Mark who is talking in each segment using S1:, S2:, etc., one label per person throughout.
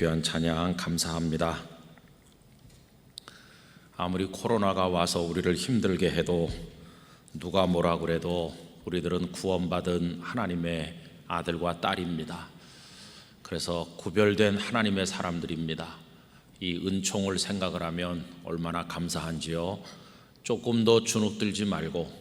S1: 귀한 찬양 감사합니다. 아무리 코로나가 와서 우리를 힘들게 해도 누가 뭐라 그래도 우리들은 구원받은 하나님의 아들과 딸입니다. 그래서 구별된 하나님의 사람들입니다. 이 은총을 생각을 하면 얼마나 감사한지요. 조금도 주눅들지 말고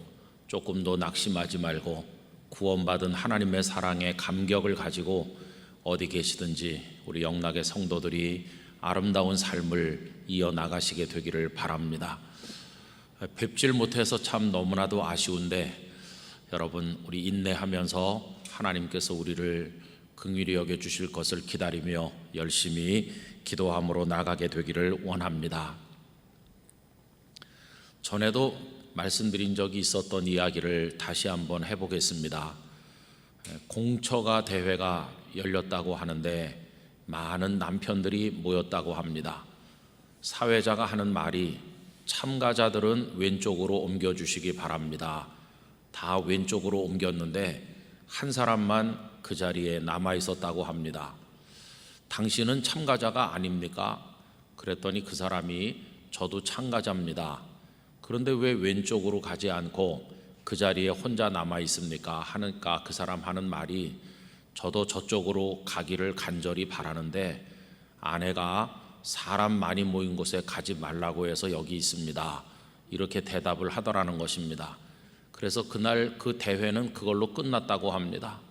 S1: 조금도 낙심하지 말고 구원받은 하나님의 사랑에 감격을 가지고 어디 계시든지 우리 영락의 성도들이 아름다운 삶을 이어나가시게 되기를 바랍니다. 뵙질 못해서 참 너무나도 아쉬운데 여러분, 우리 인내하면서 하나님께서 우리를 긍휼히 여겨주실 것을 기다리며 열심히 기도함으로 나가게 되기를 원합니다. 전에도 말씀드린 적이 있었던 이야기를 다시 한번 해보겠습니다. 공처가 대회가 열렸다고 하는데 많은 남편들이 모였다고 합니다. 사회자가 하는 말이 참가자들은 왼쪽으로 옮겨주시기 바랍니다. 다 왼쪽으로 옮겼는데 한 사람만 그 자리에 남아 있었다고 합니다. 당신은 참가자가 아닙니까? 그랬더니 그 사람이 저도 참가자입니다. 그런데 왜 왼쪽으로 가지 않고 그 자리에 혼자 남아 있습니까? 하니까 그 사람 하는 말이 저도 저쪽으로 가기를 간절히 바라는데 아내가 사람 많이 모인 곳에 가지 말라고 해서 여기 있습니다. 이렇게 대답을 하더라는 것입니다. 그래서 그날 그 대회는 그걸로 끝났다고 합니다.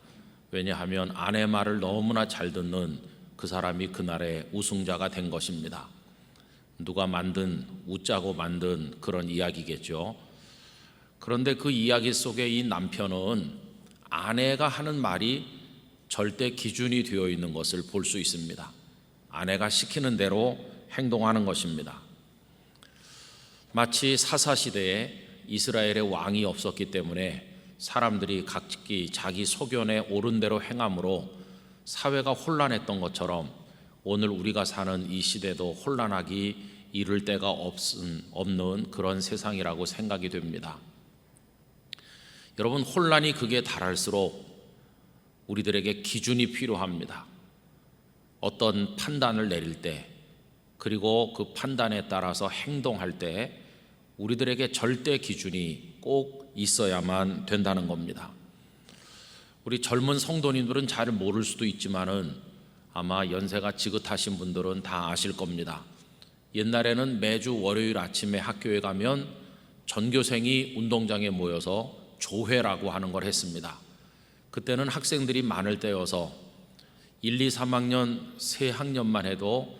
S1: 왜냐하면 아내 말을 너무나 잘 듣는 그 사람이 그날의 우승자가 된 것입니다. 누가 웃자고 만든 그런 이야기겠죠. 그런데 그 이야기 속에 이 남편은 아내가 하는 말이 절대 기준이 되어 있는 것을 볼 수 있습니다. 아내가 시키는 대로 행동하는 것입니다. 마치 사사시대에 이스라엘의 왕이 없었기 때문에 사람들이 각기 자기 소견에 옳은 대로 행함으로 사회가 혼란했던 것처럼 오늘 우리가 사는 이 시대도 혼란하기 이를 데가 없는 그런 세상이라고 생각이 됩니다. 여러분, 혼란이 극에 달할수록 우리들에게 기준이 필요합니다. 어떤 판단을 내릴 때 그리고 그 판단에 따라서 행동할 때 우리들에게 절대 기준이 꼭 있어야만 된다는 겁니다. 우리 젊은 성도님들은 잘 모를 수도 있지만은 아마 연세가 지긋하신 분들은 다 아실 겁니다. 옛날에는 매주 월요일 아침에 학교에 가면 전교생이 운동장에 모여서 조회라고 하는 걸 했습니다. 그때는 학생들이 많을 때여서 1, 2, 3학년 세 학년만 해도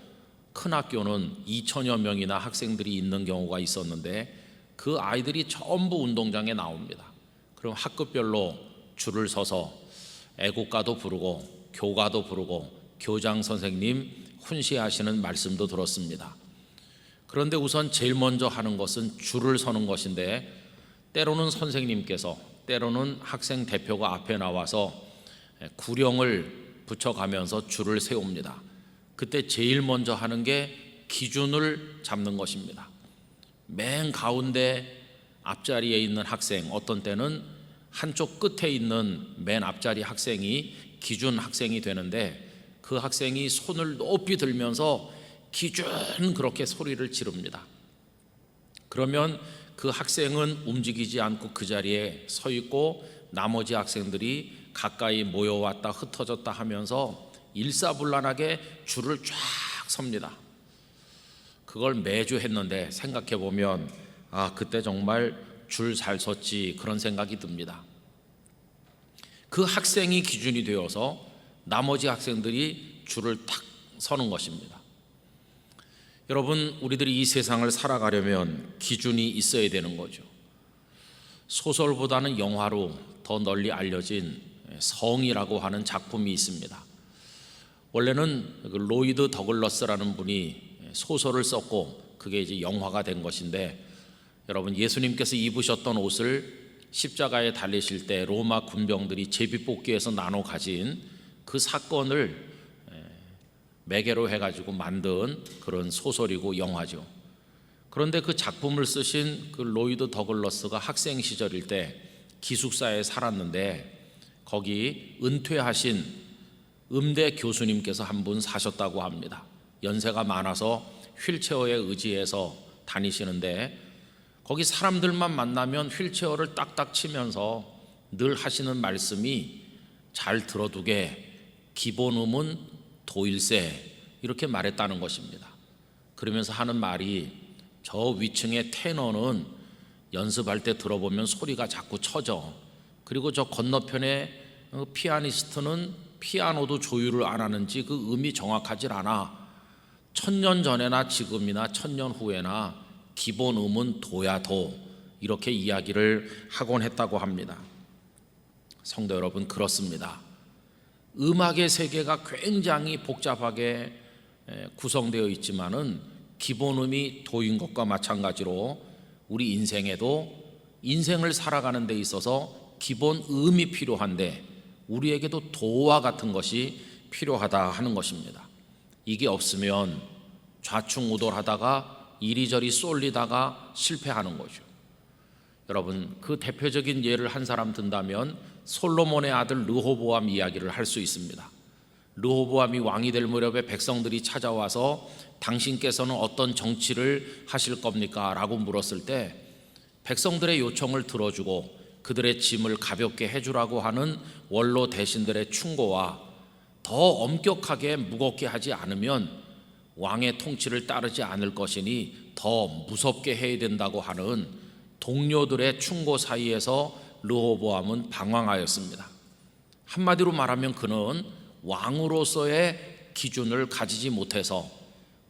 S1: 큰 학교는 2천여 명이나 학생들이 있는 경우가 있었는데 그 아이들이 전부 운동장에 나옵니다. 그럼 학급별로 줄을 서서 애국가도 부르고 교가도 부르고 교장 선생님 훈시하시는 말씀도 들었습니다. 그런데 우선 제일 먼저 하는 것은 줄을 서는 것인데 때로는 선생님께서 때로는 학생 대표가 앞에 나와서 구령을 붙여가면서 줄을 세웁니다. 그때 제일 먼저 하는 게 기준을 잡는 것입니다. 맨 가운데 앞자리에 있는 학생, 어떤 때는 한쪽 끝에 있는 맨 앞자리 학생이 기준 학생이 되는데 그 학생이 손을 높이 들면서 기준 그렇게 소리를 지릅니다. 그러면 그 학생은 움직이지 않고 그 자리에 서 있고 나머지 학생들이 가까이 모여왔다 흩어졌다 하면서 일사불란하게 줄을 쫙 섭니다. 그걸 매주 했는데 생각해 보면 그때 정말 줄 잘 섰지 그런 생각이 듭니다. 그 학생이 기준이 되어서 나머지 학생들이 줄을 탁 서는 것입니다. 여러분, 우리들이 이 세상을 살아가려면 기준이 있어야 되는 거죠. 소설보다는 영화로 더 널리 알려진 성이라고 하는 작품이 있습니다. 원래는 로이드 더글러스라는 분이 소설을 썼고 그게 이제 영화가 된 것인데, 여러분, 예수님께서 입으셨던 옷을 십자가에 달리실 때 로마 군병들이 제비뽑기에서 나눠 가진 그 사건을 매개로 해가지고 만든 그런 소설이고 영화죠. 그런데 그 작품을 쓰신 그 로이드 더글러스가 학생 시절일 때 기숙사에 살았는데 거기 은퇴하신 음대 교수님께서 한 분 사셨다고 합니다. 연세가 많아서 휠체어에 의지해서 다니시는데 거기 사람들만 만나면 휠체어를 딱딱 치면서 늘 하시는 말씀이 잘 들어두게 기본음은 도일세 이렇게 말했다는 것입니다. 그러면서 하는 말이 저 위층의 테너는 연습할 때 들어보면 소리가 자꾸 쳐져. 그리고 저 건너편에 피아니스트는 피아노도 조율을 안 하는지 그 음이 정확하질 않아. 1000년 전에나 지금이나 1000년 후에나 기본 음은 도야 도. 이렇게 이야기를 하곤 했다고 합니다. 성도 여러분, 그렇습니다. 음악의 세계가 굉장히 복잡하게 구성되어 있지만은 기본음이 도인 것과 마찬가지로 우리 인생에도 인생을 살아가는 데 있어서 기본음이 필요한데 우리에게도 도와 같은 것이 필요하다 하는 것입니다. 이게 없으면 좌충우돌하다가 이리저리 쏠리다가 실패하는 거죠. 여러분, 그 대표적인 예를 한 사람 든다면 솔로몬의 아들 르호보암 이야기를 할 수 있습니다. 르호보암이 왕이 될 무렵에 백성들이 찾아와서 당신께서는 어떤 정치를 하실 겁니까? 라고 물었을 때 백성들의 요청을 들어주고 그들의 짐을 가볍게 해주라고 하는 원로 대신들의 충고와 더 엄격하게 무겁게 하지 않으면 왕의 통치를 따르지 않을 것이니 더 무섭게 해야 된다고 하는 동료들의 충고 사이에서 르호보암은 방황하였습니다. 한마디로 말하면 그는 왕으로서의 기준을 가지지 못해서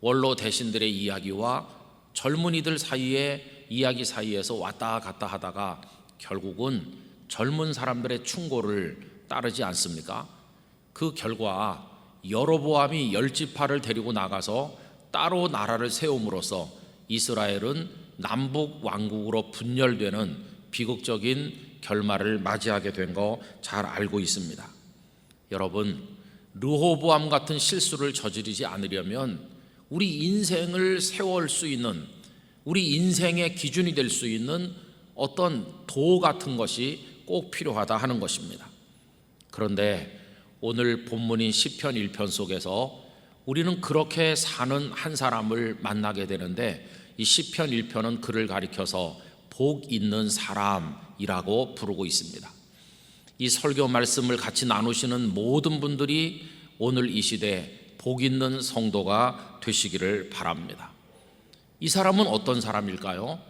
S1: 원로 대신들의 이야기와 젊은이들 사이의 이야기 사이에서 왔다 갔다 하다가 결국은 젊은 사람들의 충고를 따르지 않습니까? 그 결과 여로보암이 10지파를 데리고 나가서 따로 나라를 세움으로써 이스라엘은 남북 왕국으로 분열되는 비극적인 결말을 맞이하게 된 거 잘 알고 있습니다. 여러분, 르호보암 같은 실수를 저지르지 않으려면 우리 인생을 세울 수 있는, 우리 인생의 기준이 될 수 있는 어떤 도 같은 것이 꼭 필요하다 하는 것입니다. 그런데 오늘 본문인 시편 1편 속에서 우리는 그렇게 사는 한 사람을 만나게 되는데 이 시편 1편은 그를 가리켜서 복 있는 사람이라고 부르고 있습니다. 이 설교 말씀을 같이 나누시는 모든 분들이 오늘 이 시대 복 있는 성도가 되시기를 바랍니다. 이 사람은 어떤 사람일까요?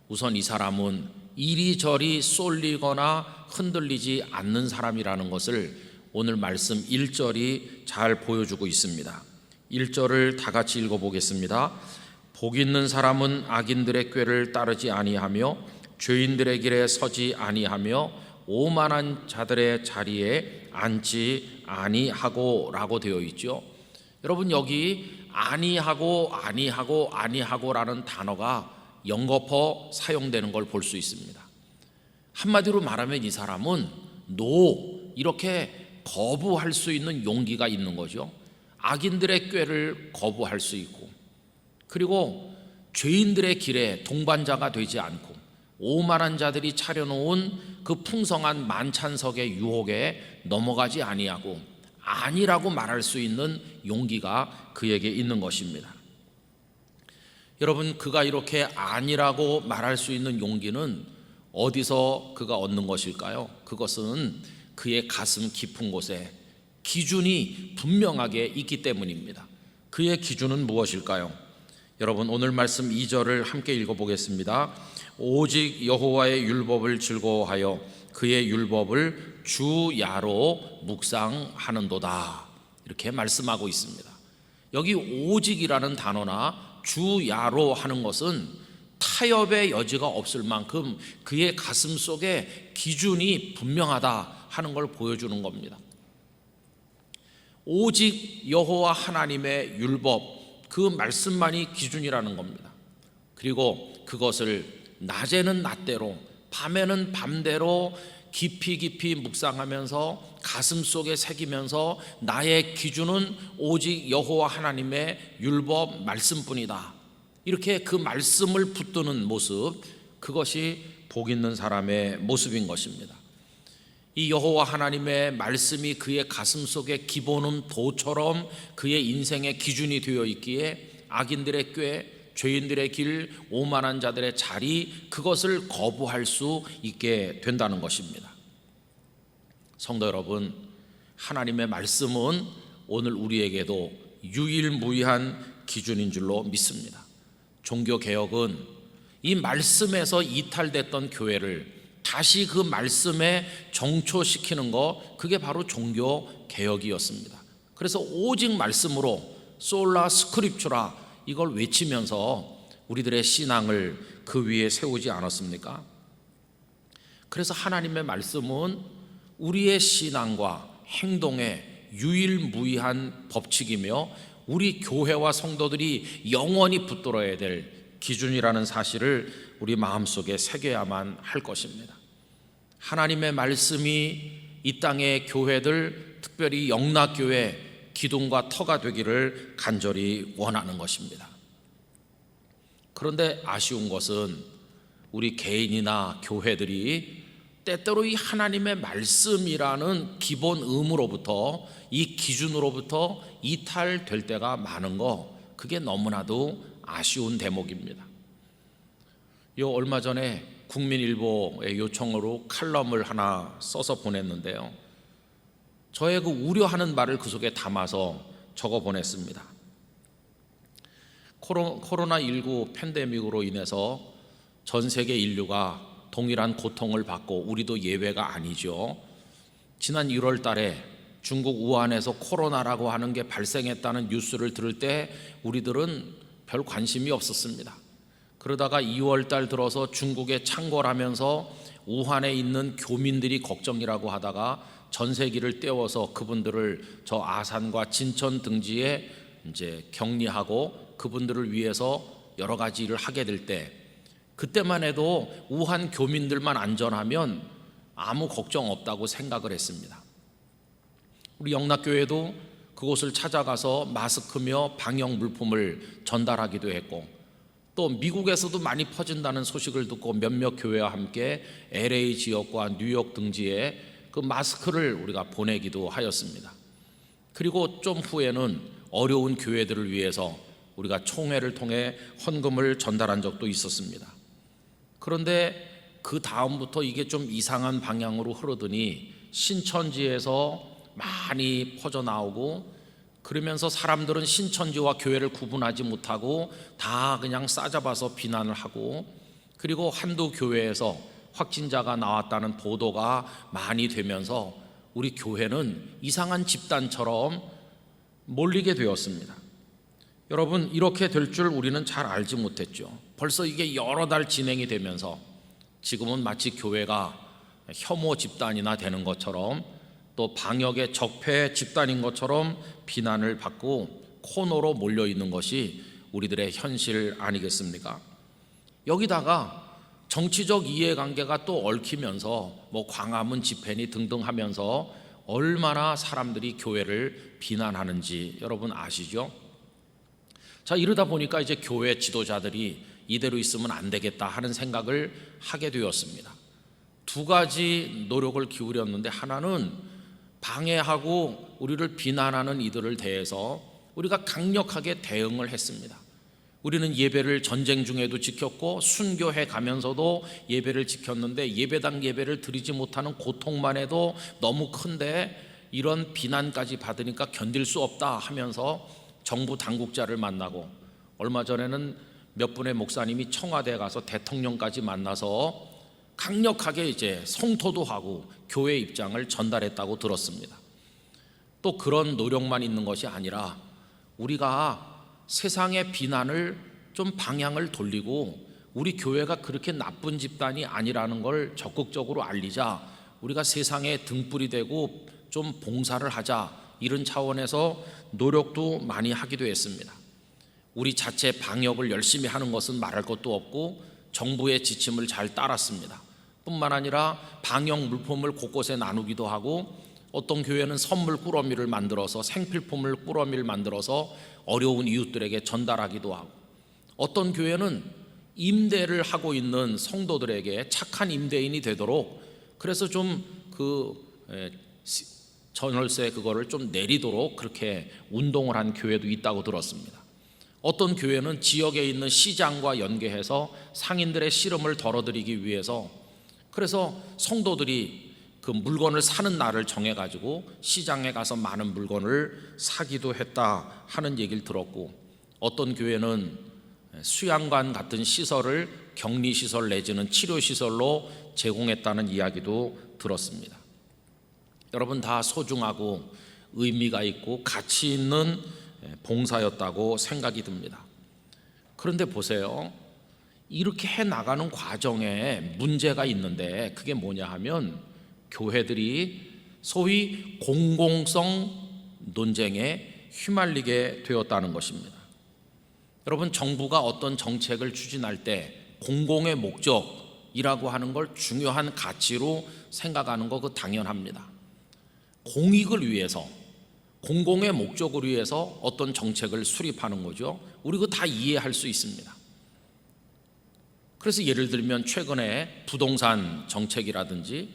S1: 우선 이 사람은 이리저리 쏠리거나 흔들리지 않는 사람이라는 것을 오늘 말씀 1절이 잘 보여주고 있습니다. 1절을 다 같이 읽어보겠습니다. 복 있는 사람은 악인들의 꾀를 따르지 아니하며 죄인들의 길에 서지 아니하며 오만한 자들의 자리에 앉지 아니하고 라고 되어 있죠. 여러분, 여기 아니하고 라는 단어가 연거푸 사용되는 걸 볼 수 있습니다. 한마디로 말하면 이 사람은 이렇게 거부할 수 있는 용기가 있는 거죠. 악인들의 꾀를 거부할 수 있고, 그리고 죄인들의 길에 동반자가 되지 않고 오만한 자들이 차려놓은 그 풍성한 만찬석의 유혹에 넘어가지 아니하고 아니라고 말할 수 있는 용기가 그에게 있는 것입니다. 여러분, 그가 이렇게 아니라고 말할 수 있는 용기는 어디서 그가 얻는 것일까요? 그것은 그의 가슴 깊은 곳에 기준이 분명하게 있기 때문입니다. 그의 기준은 무엇일까요? 여러분, 오늘 말씀 2절을 함께 읽어보겠습니다. 오직 여호와의 율법을 즐거워하여 그의 율법을 주야로 묵상하는도다, 이렇게 말씀하고 있습니다. 여기 오직이라는 단어나 주야로 하는 것은 타협의 여지가 없을 만큼 그의 가슴 속에 기준이 분명하다 하는 걸 보여주는 겁니다. 오직 여호와 하나님의 율법, 그 말씀만이 기준이라는 겁니다. 그리고 그것을 낮에는 낮대로, 밤에는 밤대로 깊이 묵상하면서 가슴 속에 새기면서 나의 기준은 오직 여호와 하나님의 율법 말씀뿐이다, 이렇게 그 말씀을 붙드는 모습, 그것이 복 있는 사람의 모습인 것입니다. 이 여호와 하나님의 말씀이 그의 가슴 속에 기보는 도처럼 그의 인생의 기준이 되어 있기에 악인들의 꾀, 죄인들의 길, 오만한 자들의 자리, 그것을 거부할 수 있게 된다는 것입니다. 성도 여러분, 하나님의 말씀은 오늘 우리에게도 유일무이한 기준인 줄로 믿습니다. 종교개혁은 이 말씀에서 이탈됐던 교회를 다시 그 말씀에 정초시키는 거, 그게 바로 종교개혁이었습니다. 그래서 오직 말씀으로 솔라 스크립추라 이걸 외치면서 우리들의 신앙을 그 위에 세우지 않았습니까? 그래서 하나님의 말씀은 우리의 신앙과 행동의 유일무이한 법칙이며 우리 교회와 성도들이 영원히 붙들어야 될 기준이라는 사실을 우리 마음속에 새겨야만 할 것입니다. 하나님의 말씀이 이 땅의 교회들, 특별히 영락교회 기둥과 터가 되기를 간절히 원하는 것입니다. 그런데 아쉬운 것은 우리 개인이나 교회들이 때때로 이 하나님의 말씀이라는 기본 의무로부터, 이 기준으로부터 이탈될 때가 많은 거, 그게 너무나도 아쉬운 대목입니다. 얼마 전에 국민일보의 요청으로 칼럼을 하나 써서 보냈는데요, 저의 그 우려하는 말을 그 속에 담아서 적어 보냈습니다. 코로나19 팬데믹으로 인해서 전 세계 인류가 동일한 고통을 받고 우리도 예외가 아니죠. 지난 1월 달에 중국 우한에서 코로나라고 하는 게 발생했다는 뉴스를 들을 때 우리들은 별 관심이 없었습니다. 그러다가 2월 달 들어서 중국에 창궐하면서 우한에 있는 교민들이 걱정이라고 하다가 전세기를 떼워서 그분들을 저 아산과 진천 등지에 이제 격리하고 그분들을 위해서 여러 가지 일을 하게 될 때, 그때만 해도 우한 교민들만 안전하면 아무 걱정 없다고 생각을 했습니다. 우리 영락교회도 그곳을 찾아가서 마스크며 방역 물품을 전달하기도 했고, 또 미국에서도 많이 퍼진다는 소식을 듣고 몇몇 교회와 함께 LA 지역과 뉴욕 등지에 그 마스크를 우리가 보내기도 하였습니다. 그리고 좀 후에는 어려운 교회들을 위해서 우리가 총회를 통해 헌금을 전달한 적도 있었습니다. 그런데 그 다음부터 이게 좀 이상한 방향으로 흐르더니 신천지에서 많이 퍼져나오고, 그러면서 사람들은 신천지와 교회를 구분하지 못하고 다 그냥 싸잡아서 비난을 하고, 그리고 한두 교회에서 확진자가 나왔다는 보도가 많이 되면서 우리 교회는 이상한 집단처럼 몰리게 되었습니다. 여러분, 이렇게 될 줄 우리는 잘 알지 못했죠. 벌써 이게 여러 달 진행이 되면서 지금은 마치 교회가 혐오 집단이나 되는 것처럼, 또 방역의 적폐 집단인 것처럼 비난을 받고 코너로 몰려 있는 것이 우리들의 현실 아니겠습니까? 여기다가 정치적 이해관계가 또 얽히면서 광화문 집회니 등등 하면서 얼마나 사람들이 교회를 비난하는지 여러분 아시죠? 자, 이러다 보니까 이제 교회 지도자들이 이대로 있으면 안 되겠다 하는 생각을 하게 되었습니다. 두 가지 노력을 기울였는데, 하나는 방해하고 우리를 비난하는 이들을 대해서 우리가 강력하게 대응을 했습니다. 우리는 예배를 전쟁 중에도 지켰고 순교해 가면서도 예배를 지켰는데, 예배당 예배를 드리지 못하는 고통만 해도 너무 큰데 이런 비난까지 받으니까 견딜 수 없다 하면서 정부 당국자를 만나고, 얼마 전에는 몇 분의 목사님이 청와대에 가서 대통령까지 만나서 강력하게 이제 성토도 하고 교회 입장을 전달했다고 들었습니다. 또 그런 노력만 있는 것이 아니라 우리가 세상의 비난을 좀 방향을 돌리고 우리 교회가 그렇게 나쁜 집단이 아니라는 걸 적극적으로 알리자, 우리가 세상에 등불이 되고 좀 봉사를 하자, 이런 차원에서 노력도 많이 하기도 했습니다. 우리 자체 방역을 열심히 하는 것은 말할 것도 없고 정부의 지침을 잘 따랐습니다. 뿐만 아니라 방역 물품을 곳곳에 나누기도 하고, 어떤 교회는 선물 꾸러미를 만들어서, 생필품을 꾸러미를 만들어서 어려운 이웃들에게 전달하기도 하고, 어떤 교회는 임대를 하고 있는 성도들에게 착한 임대인이 되도록, 그래서 좀 그 전월세 그거를 좀 내리도록 그렇게 운동을 한 교회도 있다고 들었습니다. 어떤 교회는 지역에 있는 시장과 연계해서 상인들의 시름을 덜어드리기 위해서, 그래서 성도들이 그 물건을 사는 날을 정해가지고 시장에 가서 많은 물건을 사기도 했다 하는 얘기를 들었고, 어떤 교회는 수양관 같은 시설을 격리시설 내지는 치료시설로 제공했다는 이야기도 들었습니다. 여러분, 다 소중하고 의미가 있고 가치 있는 봉사였다고 생각이 듭니다. 그런데 보세요, 이렇게 해나가는 과정에 문제가 있는데, 그게 뭐냐 하면 교회들이 소위 공공성 논쟁에 휘말리게 되었다는 것입니다. 여러분, 정부가 어떤 정책을 추진할 때 공공의 목적이라고 하는 걸 중요한 가치로 생각하는 거, 그거 당연합니다. 공익을 위해서, 공공의 목적을 위해서 어떤 정책을 수립하는 거죠. 우리 그거 다 이해할 수 있습니다. 그래서 예를 들면 최근에 부동산 정책이라든지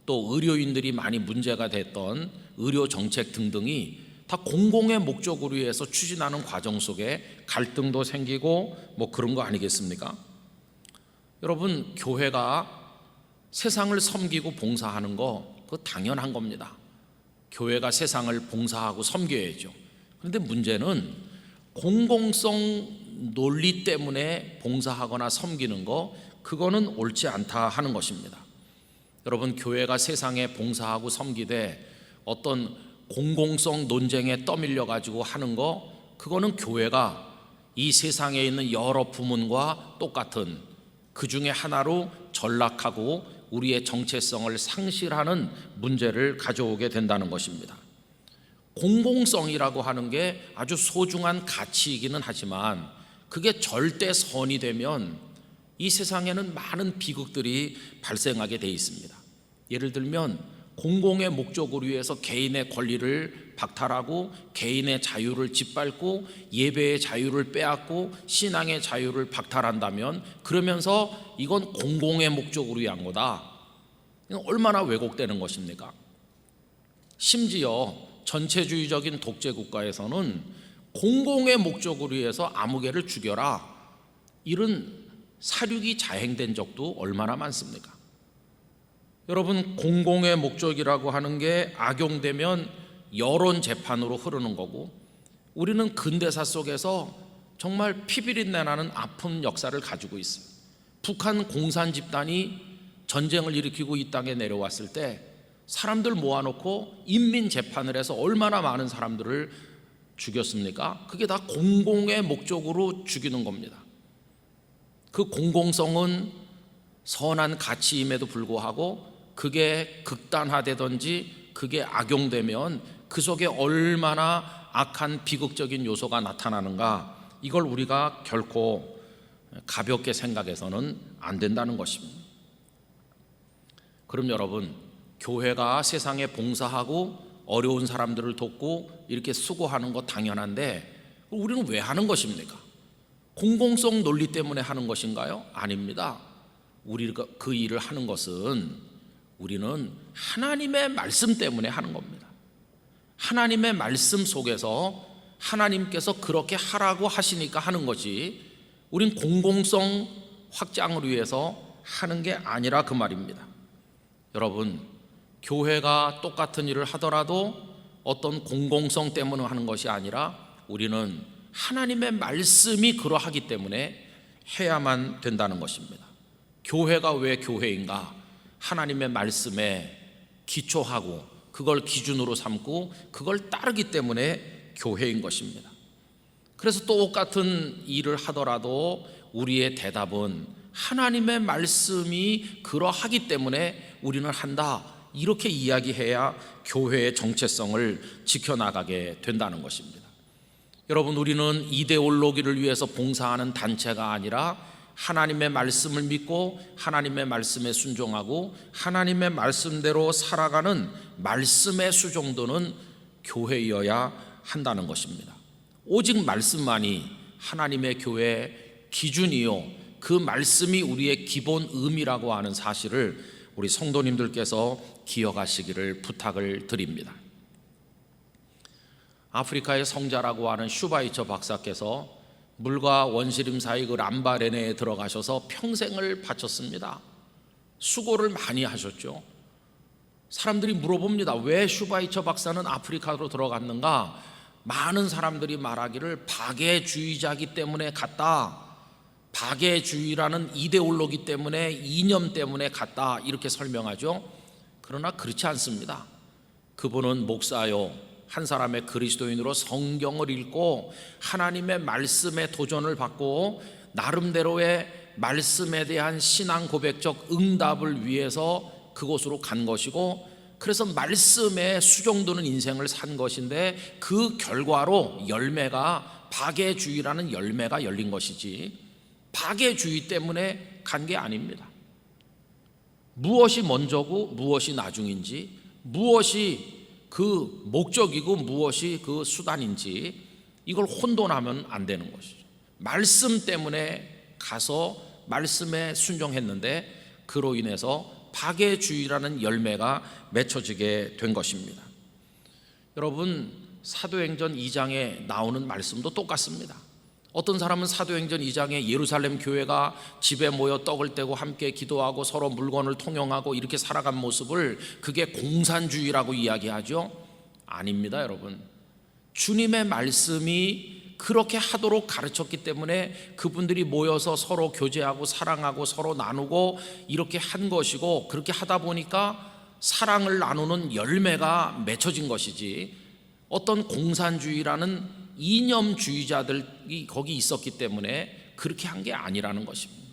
S1: 또 의료인들이 많이 문제가 됐던 의료 정책 등등이 다 공공의 목적으로 위해서 추진하는 과정 속에 갈등도 생기고 뭐 그런 거 아니겠습니까? 여러분, 교회가 세상을 섬기고 봉사하는 거 그거 당연한 겁니다. 교회가 세상을 봉사하고 섬겨야죠. 그런데 문제는 공공성 논리 때문에 봉사하거나 섬기는 거, 그거는 옳지 않다 하는 것입니다. 여러분, 교회가 세상에 봉사하고 섬기되 어떤 공공성 논쟁에 떠밀려 가지고 하는 거, 그거는 교회가 이 세상에 있는 여러 부문과 똑같은 그 중에 하나로 전락하고 우리의 정체성을 상실하는 문제를 가져오게 된다는 것입니다. 공공성이라고 하는 게 아주 소중한 가치이기는 하지만 그게 절대 선이 되면 이 세상에는 많은 비극들이 발생하게 돼 있습니다. 예를 들면 공공의 목적으로 위해서 개인의 권리를 박탈하고 개인의 자유를 짓밟고 예배의 자유를 빼앗고 신앙의 자유를 박탈한다면, 그러면서 이건 공공의 목적으로 위한 거다. 얼마나 왜곡되는 것입니까? 심지어 전체주의적인 독재 국가에서는 공공의 목적으로 위해서 아무개를 죽여라, 이런 사륙이 자행된 적도 얼마나 많습니까? 여러분, 공공의 목적이라고 하는 게 악용되면 여론 재판으로 흐르는 거고, 우리는 근대사 속에서 정말 피비린내 나는 아픈 역사를 가지고 있어요. 북한 공산 집단이 전쟁을 일으키고 이 땅에 내려왔을 때 사람들 모아놓고 인민 재판을 해서 얼마나 많은 사람들을 죽였습니까? 그게 다 공공의 목적으로 죽이는 겁니다. 그 공공성은 선한 가치임에도 불구하고 그게 극단화되든지 그게 악용되면 그 속에 얼마나 악한 비극적인 요소가 나타나는가, 이걸 우리가 결코 가볍게 생각해서는 안 된다는 것입니다. 그럼 여러분, 교회가 세상에 봉사하고 어려운 사람들을 돕고 이렇게 수고하는 거 당연한데 우리는 왜 하는 것입니까? 공공성 논리 때문에 하는 것인가요? 아닙니다. 우리가 그 일을 하는 것은 우리는 하나님의 말씀 때문에 하는 겁니다. 하나님의 말씀 속에서 하나님께서 그렇게 하라고 하시니까 하는 거지, 우린 공공성 확장을 위해서 하는 게 아니라 그 말입니다. 여러분, 교회가 똑같은 일을 하더라도 어떤 공공성 때문에 하는 것이 아니라 우리는 하나님의 말씀이 그러하기 때문에 해야만 된다는 것입니다. 교회가 왜 교회인가? 하나님의 말씀에 기초하고 그걸 기준으로 삼고 그걸 따르기 때문에 교회인 것입니다. 그래서 똑같은 일을 하더라도 우리의 대답은 하나님의 말씀이 그러하기 때문에 우리는 한다, 이렇게 이야기해야 교회의 정체성을 지켜나가게 된다는 것입니다. 여러분, 우리는 이데올로기를 위해서 봉사하는 단체가 아니라 하나님의 말씀을 믿고 하나님의 말씀에 순종하고 하나님의 말씀대로 살아가는 말씀의 수종도는 교회여야 한다는 것입니다. 오직 말씀만이 하나님의 교회의 기준이요, 그 말씀이 우리의 기본 의미라고 하는 사실을 우리 성도님들께서 기억하시기를 부탁을 드립니다. 아프리카의 성자라고 하는 슈바이처 박사께서 물과 원시림 사이 그 람바레네에 들어가셔서 평생을 바쳤습니다. 수고를 많이 하셨죠. 사람들이 물어봅니다. 왜 슈바이처 박사는 아프리카로 들어갔는가? 많은 사람들이 말하기를 박애주의자이기 때문에 갔다. 박애주의라는 이데올로기 때문에, 이념 때문에 갔다, 이렇게 설명하죠. 그러나 그렇지 않습니다. 그분은 목사요, 한 사람의 그리스도인으로 성경을 읽고 하나님의 말씀에 도전을 받고 나름대로의 말씀에 대한 신앙 고백적 응답을 위해서 그곳으로 간 것이고, 그래서 말씀에 수종드는 인생을 산 것인데, 그 결과로 열매가, 박애주의라는 열매가 열린 것이지 박애주의 때문에 간 게 아닙니다. 무엇이 먼저고 무엇이 나중인지, 무엇이 그 목적이고 무엇이 그 수단인지, 이걸 혼돈하면 안 되는 것이죠. 말씀 때문에 가서 말씀에 순종했는데 그로 인해서 박애주의라는 열매가 맺혀지게 된 것입니다. 여러분, 사도행전 2장에 나오는 말씀도 똑같습니다. 어떤 사람은 사도행전 2장에 예루살렘 교회가 집에 모여 떡을 떼고 함께 기도하고 서로 물건을 통용하고 이렇게 살아간 모습을 그게 공산주의라고 이야기하죠. 아닙니다, 여러분. 주님의 말씀이 그렇게 하도록 가르쳤기 때문에 그분들이 모여서 서로 교제하고 사랑하고 서로 나누고 이렇게 한 것이고, 그렇게 하다 보니까 사랑을 나누는 열매가 맺혀진 것이지, 어떤 공산주의라는 이념주의자들이 거기 있었기 때문에 그렇게 한 게 아니라는 것입니다.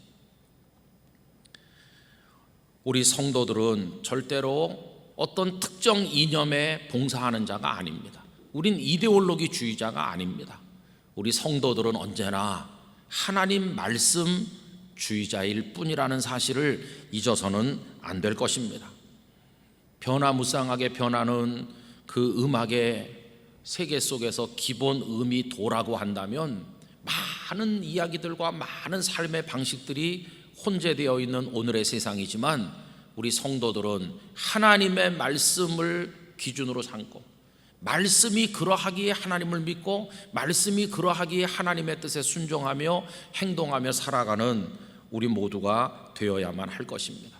S1: 우리 성도들은 절대로 어떤 특정 이념에 봉사하는 자가 아닙니다. 우린 이데올로기주의자가 아닙니다. 우리 성도들은 언제나 하나님 말씀 주의자일 뿐이라는 사실을 잊어서는 안 될 것입니다. 변화무쌍하게 변하는 그 음악의 세계 속에서 기본 음이 도라고 한다면, 많은 이야기들과 많은 삶의 방식들이 혼재되어 있는 오늘의 세상이지만, 우리 성도들은 하나님의 말씀을 기준으로 삼고, 말씀이 그러하기에 하나님을 믿고, 말씀이 그러하기에 하나님의 뜻에 순종하며 행동하며 살아가는 우리 모두가 되어야만 할 것입니다.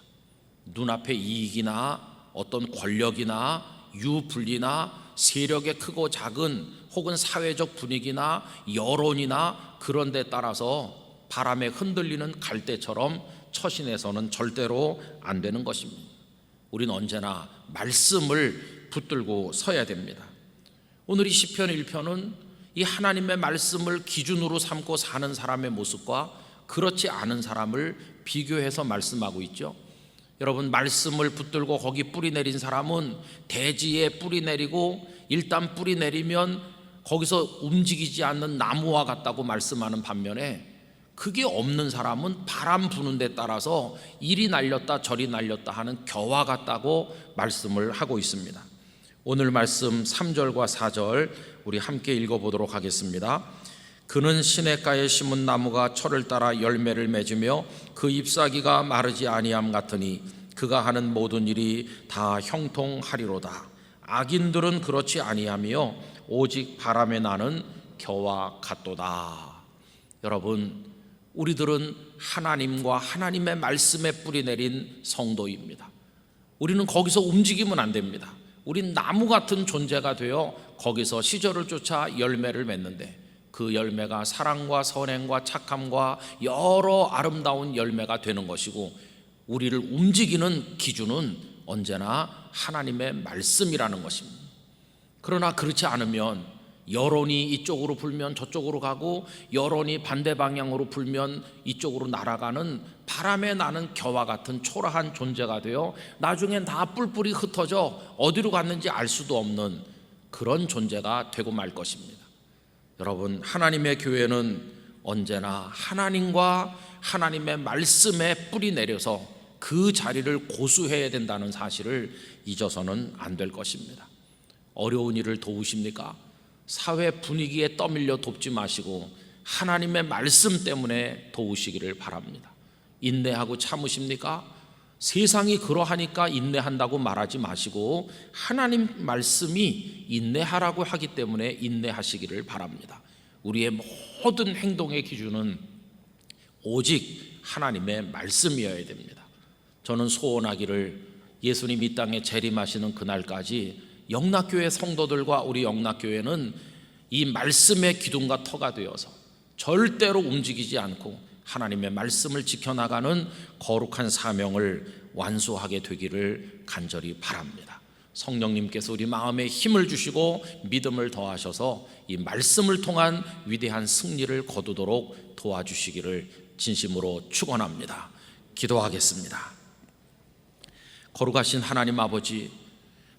S1: 눈앞의 이익이나 어떤 권력이나 유불리나 세력의 크고 작은 혹은 사회적 분위기나 여론이나 그런 데 따라서 바람에 흔들리는 갈대처럼 처신해서는 절대로 안 되는 것입니다. 우리는 언제나 말씀을 붙들고 서야 됩니다. 오늘 이 시편 1편은 이 하나님의 말씀을 기준으로 삼고 사는 사람의 모습과 그렇지 않은 사람을 비교해서 말씀하고 있죠. 여러분, 말씀을 붙들고 거기 뿌리 내린 사람은 대지에 뿌리 내리고, 일단 뿌리 내리면 거기서 움직이지 않는 나무와 같다고 말씀하는 반면에, 그게 없는 사람은 바람 부는 데 따라서 이리 날렸다 저리 날렸다 하는 겨와 같다고 말씀을 하고 있습니다. 오늘 말씀 3절과 4절 우리 함께 읽어보도록 하겠습니다. 그는 시냇가에 심은 나무가 철을 따라 열매를 맺으며 그 잎사귀가 마르지 아니함 같으니 그가 하는 모든 일이 다 형통하리로다. 악인들은 그렇지 아니하며 오직 바람에 나는 겨와 같도다. 여러분, 우리들은 하나님과 하나님의 말씀에 뿌리 내린 성도입니다. 우리는 거기서 움직이면 안 됩니다. 우린 나무 같은 존재가 되어 거기서 시절을 쫓아 열매를 맺는데, 그 열매가 사랑과 선행과 착함과 여러 아름다운 열매가 되는 것이고, 우리를 움직이는 기준은 언제나 하나님의 말씀이라는 것입니다. 그러나 그렇지 않으면 여론이 이쪽으로 불면 저쪽으로 가고, 여론이 반대 방향으로 불면 이쪽으로 날아가는 바람에 나는 겨와 같은 초라한 존재가 되어 나중엔 다 뿔뿔이 흩어져 어디로 갔는지 알 수도 없는 그런 존재가 되고 말 것입니다. 여러분, 하나님의 교회는 언제나 하나님과 하나님의 말씀에 뿌리 내려서 그 자리를 고수해야 된다는 사실을 잊어서는 안 될 것입니다. 어려운 일을 도우십니까? 사회 분위기에 떠밀려 돕지 마시고 하나님의 말씀 때문에 도우시기를 바랍니다. 인내하고 참으십니까? 세상이 그러하니까 인내한다고 말하지 마시고 하나님 말씀이 인내하라고 하기 때문에 인내하시기를 바랍니다. 우리의 모든 행동의 기준은 오직 하나님의 말씀이어야 됩니다. 저는 소원하기를 예수님 이 땅에 재림하시는 그날까지 영락교회 성도들과 우리 영락교회는 이 말씀의 기둥과 터가 되어서 절대로 움직이지 않고 하나님의 말씀을 지켜나가는 거룩한 사명을 완수하게 되기를 간절히 바랍니다. 성령님께서 우리 마음에 힘을 주시고 믿음을 더하셔서 이 말씀을 통한 위대한 승리를 거두도록 도와주시기를 진심으로 축원합니다. 기도하겠습니다. 거룩하신 하나님 아버지,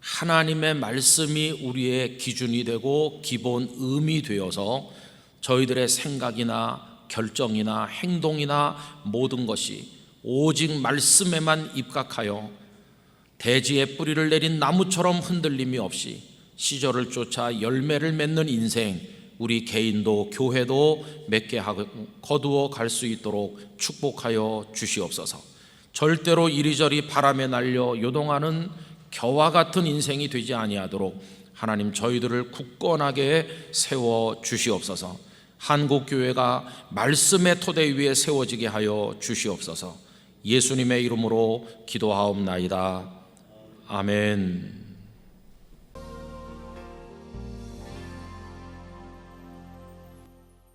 S1: 하나님의 말씀이 우리의 기준이 되고 기본 의미 되어서 저희들의 생각이나 결정이나 행동이나 모든 것이 오직 말씀에만 입각하여 대지에 뿌리를 내린 나무처럼 흔들림이 없이 시절을 쫓아 열매를 맺는 인생, 우리 개인도 교회도 맺게 하고 거두어 갈 수 있도록 축복하여 주시옵소서. 절대로 이리저리 바람에 날려 요동하는 겨와 같은 인생이 되지 아니하도록 하나님 저희들을 굳건하게 세워 주시옵소서. 한국교회가 말씀의 토대 위에 세워지게 하여 주시옵소서. 예수님의 이름으로 기도하옵나이다. 아멘.